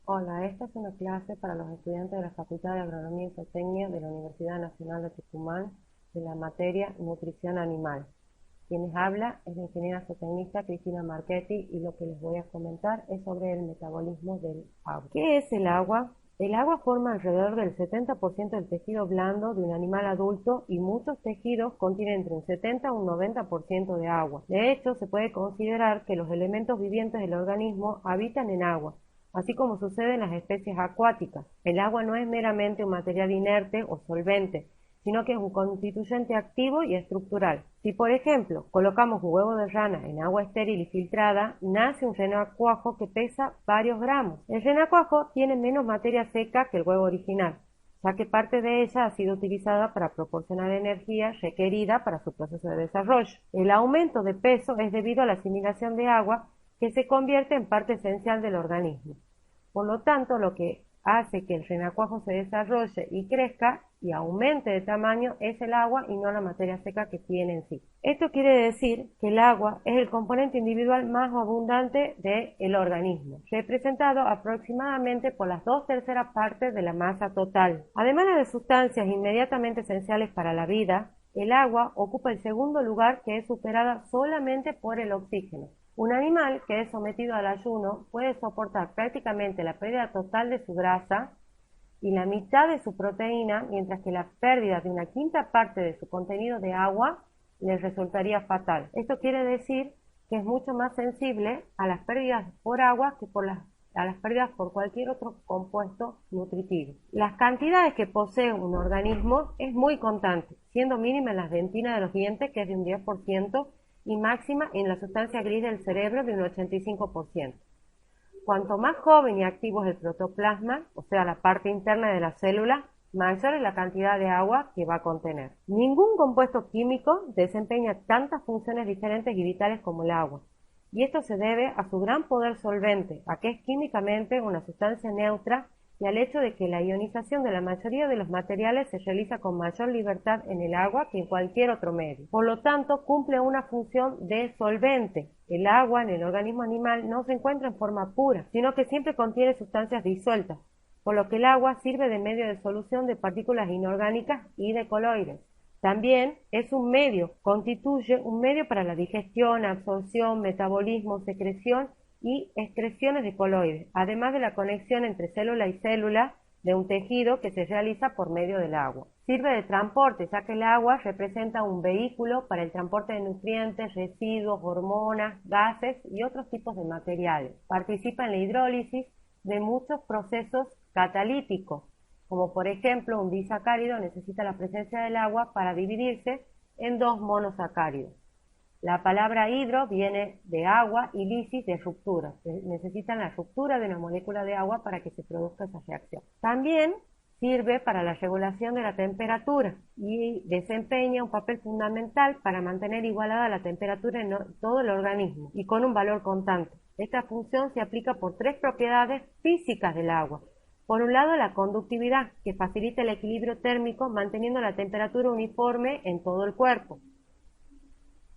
Hola, esta es una clase para los estudiantes de la Facultad de Agronomía y Zootecnia de la Universidad Nacional de Tucumán de la materia Nutrición Animal. Quienes habla es la ingeniera zootecnista Cristina Marchetti y lo que les voy a comentar es sobre el metabolismo del agua. ¿Qué es el agua? El agua forma alrededor del 70% del tejido blando de un animal adulto y muchos tejidos contienen entre un 70 y un 90% de agua. De hecho, se puede considerar que los elementos vivientes del organismo habitan en agua, así como sucede en las especies acuáticas. El agua no es meramente un material inerte o solvente, sino que es un constituyente activo y estructural. Si, por ejemplo, colocamos un huevo de rana en agua estéril y filtrada, nace un renacuajo que pesa varios gramos. El renacuajo tiene menos materia seca que el huevo original, ya que parte de ella ha sido utilizada para proporcionar energía requerida para su proceso de desarrollo. El aumento de peso es debido a la asimilación de agua que se convierte en parte esencial del organismo. Por lo tanto, lo que hace que el renacuajo se desarrolle y crezca y aumente de tamaño es el agua y no la materia seca que tiene en sí. Esto quiere decir que el agua es el componente individual más abundante del organismo, representado aproximadamente por las 2/3 partes de la masa total. Además de sustancias inmediatamente esenciales para la vida, el agua ocupa el segundo lugar, que es superada solamente por el oxígeno. Un animal que es sometido al ayuno puede soportar prácticamente la pérdida total de su grasa y la mitad de su proteína, mientras que la pérdida de una quinta parte de su contenido de agua le resultaría fatal. Esto quiere decir que es mucho más sensible a las pérdidas por agua que a las pérdidas por cualquier otro compuesto nutritivo. Las cantidades que posee un organismo es muy constante, siendo mínima en las dentinas de los dientes, que es de un 10%, y máxima en la sustancia gris del cerebro de un 85%. Cuanto más joven y activo es el protoplasma, o sea, la parte interna de la célula, mayor es la cantidad de agua que va a contener. Ningún compuesto químico desempeña tantas funciones diferentes y vitales como el agua, y esto se debe a su gran poder solvente, a que es químicamente una sustancia neutra, y al hecho de que la ionización de la mayoría de los materiales se realiza con mayor libertad en el agua que en cualquier otro medio. Por lo tanto, cumple una función de solvente. El agua en el organismo animal no se encuentra en forma pura, sino que siempre contiene sustancias disueltas, por lo que el agua sirve de medio de solución de partículas inorgánicas y de coloides. También constituye un medio para la digestión, absorción, metabolismo, secreción y excreciones de coloides, además de la conexión entre célula y célula de un tejido que se realiza por medio del agua. Sirve de transporte, ya que el agua representa un vehículo para el transporte de nutrientes, residuos, hormonas, gases y otros tipos de materiales. Participa en la hidrólisis de muchos procesos catalíticos, como por ejemplo un disacárido necesita la presencia del agua para dividirse en dos monosacáridos. La palabra hidro viene de agua y lisis de ruptura. Necesitan la ruptura de una molécula de agua para que se produzca esa reacción. También sirve para la regulación de la temperatura y desempeña un papel fundamental para mantener igualada la temperatura en todo el organismo y con un valor constante. Esta función se aplica por tres propiedades físicas del agua. Por un lado, la conductividad, que facilita el equilibrio térmico manteniendo la temperatura uniforme en todo el cuerpo.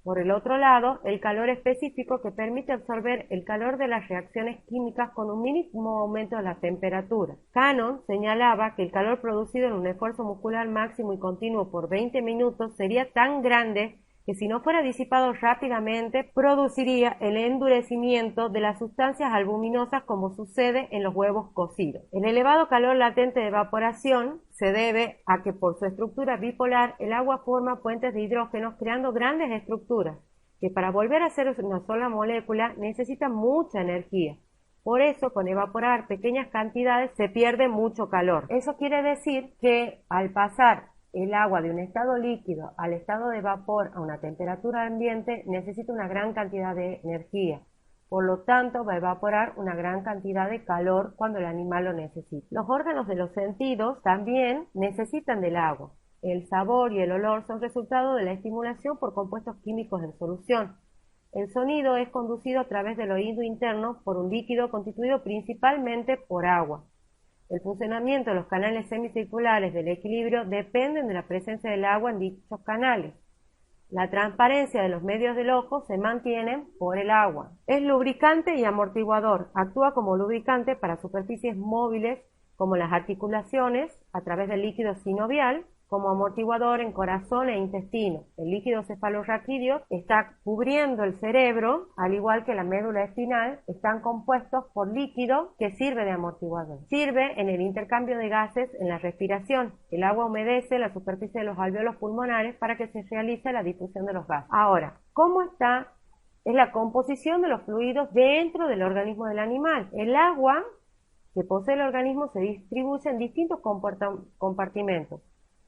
Por el otro lado, el calor específico, que permite absorber el calor de las reacciones químicas con un mínimo aumento de la temperatura. Cannon señalaba que el calor producido en un esfuerzo muscular máximo y continuo por 20 minutos sería tan grande que si no fuera disipado rápidamente produciría el endurecimiento de las sustancias albuminosas, como sucede en los huevos cocidos. El elevado calor latente de evaporación se debe a que por su estructura bipolar el agua forma puentes de hidrógenos creando grandes estructuras que para volver a ser una sola molécula necesitan mucha energía. Por eso, con evaporar pequeñas cantidades se pierde mucho calor. Eso quiere decir que al pasar el agua de un estado líquido al estado de vapor a una temperatura ambiente necesita una gran cantidad de energía. Por lo tanto, va a evaporar una gran cantidad de calor cuando el animal lo necesite. Los órganos de los sentidos también necesitan del agua. El sabor y el olor son resultado de la estimulación por compuestos químicos en solución. El sonido es conducido a través del oído interno por un líquido constituido principalmente por agua. El funcionamiento de los canales semicirculares del equilibrio dependen de la presencia del agua en dichos canales. La transparencia de los medios del ojo se mantiene por el agua. Es lubricante y amortiguador. Actúa como lubricante para superficies móviles como las articulaciones a través del líquido sinovial, como amortiguador en corazón e intestino. El líquido cefalorraquídeo está cubriendo el cerebro, al igual que la médula espinal, están compuestos por líquido que sirve de amortiguador. Sirve en el intercambio de gases en la respiración. El agua humedece la superficie de los alvéolos pulmonares para que se realice la difusión de los gases. Ahora, ¿cómo es la composición de los fluidos dentro del organismo del animal? El agua que posee el organismo se distribuye en distintos compartimentos.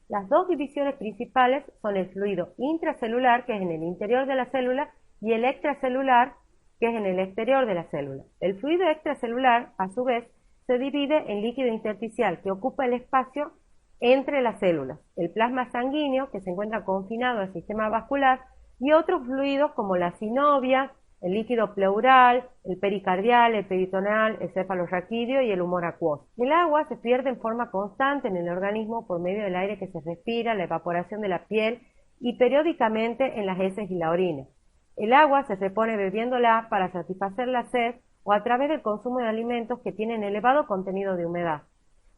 Las dos divisiones principales son el fluido intracelular, que es en el interior de la célula, y el extracelular, que es en el exterior de la célula. El fluido extracelular, a su vez, se divide en líquido intersticial, que ocupa el espacio entre las células, el plasma sanguíneo, que se encuentra confinado al sistema vascular, y otros fluidos como la sinovia, el líquido pleural, el pericardial, el peritoneal, el cefalorraquídeo y el humor acuoso. El agua se pierde en forma constante en el organismo por medio del aire que se respira, la evaporación de la piel y periódicamente en las heces y la orina. El agua se repone bebiéndola para satisfacer la sed o a través del consumo de alimentos que tienen elevado contenido de humedad.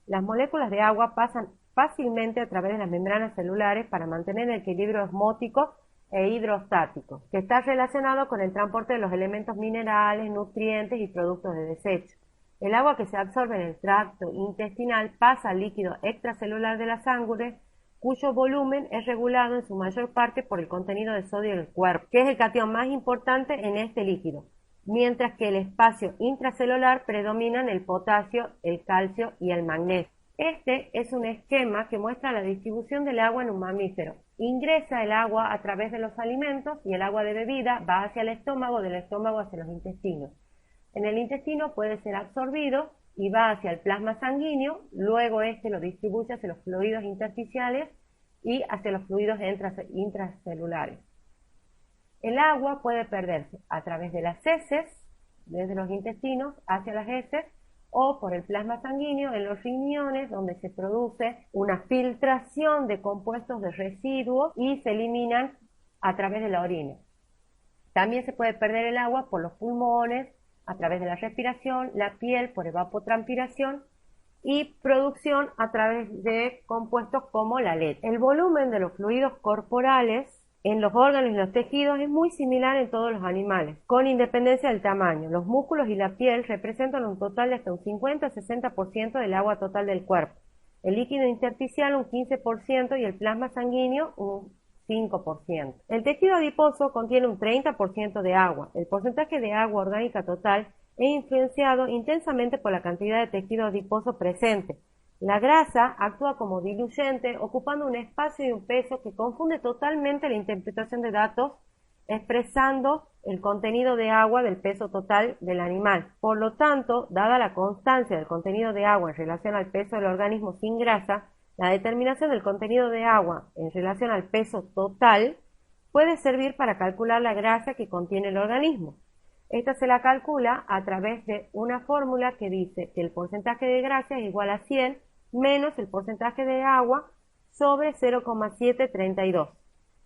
Las moléculas de agua pasan fácilmente a través de las membranas celulares para mantener el equilibrio osmótico e hidrostático, que está relacionado con el transporte de los elementos minerales, nutrientes y productos de desecho. El agua que se absorbe en el tracto intestinal pasa al líquido extracelular de la sangre, cuyo volumen es regulado en su mayor parte por el contenido de sodio del cuerpo, que es el catión más importante en este líquido, mientras que el espacio intracelular predominan el potasio, el calcio y el magnesio. Este es un esquema que muestra la distribución del agua en un mamífero. Ingresa el agua a través de los alimentos y el agua de bebida va hacia el estómago, del estómago hacia los intestinos. En el intestino puede ser absorbido y va hacia el plasma sanguíneo, luego este lo distribuye hacia los fluidos intersticiales y hacia los fluidos intracelulares. El agua puede perderse a través de las heces, desde los intestinos hacia las heces, o por el plasma sanguíneo en los riñones, donde se produce una filtración de compuestos de residuos y se eliminan a través de la orina. También se puede perder el agua por los pulmones, a través de la respiración, la piel por evapotranspiración y producción a través de compuestos como la leche. El volumen de los fluidos corporales en los órganos y los tejidos es muy similar en todos los animales, con independencia del tamaño. Los músculos y la piel representan un total de hasta un 50-60% del agua total del cuerpo, el líquido intersticial un 15% y el plasma sanguíneo un 5%. El tejido adiposo contiene un 30% de agua. El porcentaje de agua orgánica total es influenciado intensamente por la cantidad de tejido adiposo presente. La grasa actúa como diluyente, ocupando un espacio y un peso que confunde totalmente la interpretación de datos, expresando el contenido de agua del peso total del animal. Por lo tanto, dada la constancia del contenido de agua en relación al peso del organismo sin grasa, la determinación del contenido de agua en relación al peso total puede servir para calcular la grasa que contiene el organismo. Esta se la calcula a través de una fórmula que dice que el porcentaje de grasa es igual a 100 menos el porcentaje de agua sobre 0,732.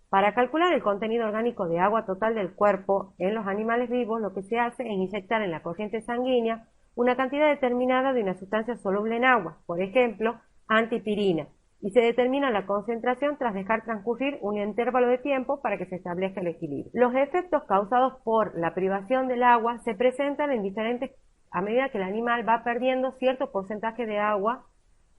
Para calcular el contenido orgánico de agua total del cuerpo en los animales vivos, lo que se hace es inyectar en la corriente sanguínea una cantidad determinada de una sustancia soluble en agua, por ejemplo, antipirina, y se determina la concentración tras dejar transcurrir un intervalo de tiempo para que se establezca el equilibrio. Los efectos causados por la privación del agua se presentan en diferentes a medida que el animal va perdiendo cierto porcentaje de agua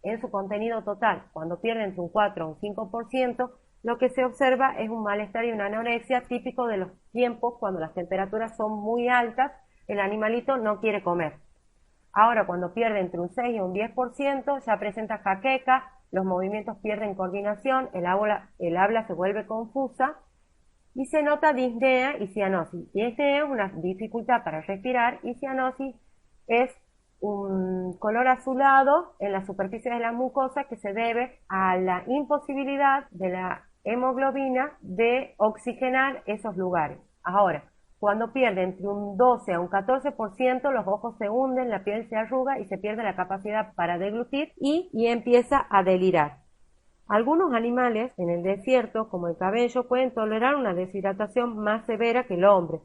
en su contenido total. Cuando pierde entre un 4 o un 5%, lo que se observa es un malestar y una anorexia típico de los tiempos cuando las temperaturas son muy altas, el animalito no quiere comer. Ahora, cuando pierde entre un 6 y un 10%, ya presenta jaqueca, los movimientos pierden coordinación, el habla se vuelve confusa y se nota disnea y cianosis. Disnea es una dificultad para respirar y cianosis es un color azulado en la superficie de la mucosa que se debe a la imposibilidad de la hemoglobina de oxigenar esos lugares. Ahora, cuando pierde entre un 12 a un 14%, los ojos se hunden, la piel se arruga y se pierde la capacidad para deglutir y empieza a delirar. Algunos animales en el desierto, como el camello, pueden tolerar una deshidratación más severa que el hombre,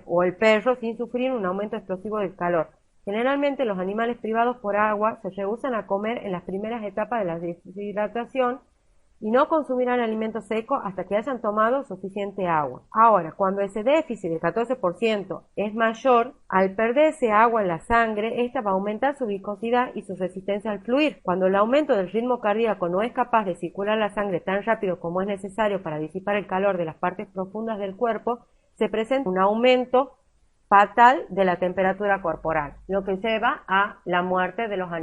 o el perro, sin sufrir un aumento explosivo del calor. Generalmente los animales privados por agua se rehúsan a comer en las primeras etapas de la deshidratación y no consumirán alimento seco hasta que hayan tomado suficiente agua. Ahora, cuando ese déficit del 14% es mayor, al perderse agua en la sangre, esta va a aumentar su viscosidad y su resistencia al fluir. Cuando el aumento del ritmo cardíaco no es capaz de circular la sangre tan rápido como es necesario para disipar el calor de las partes profundas del cuerpo, se presenta un aumento fatal de la temperatura corporal, lo que lleva a la muerte de los animales.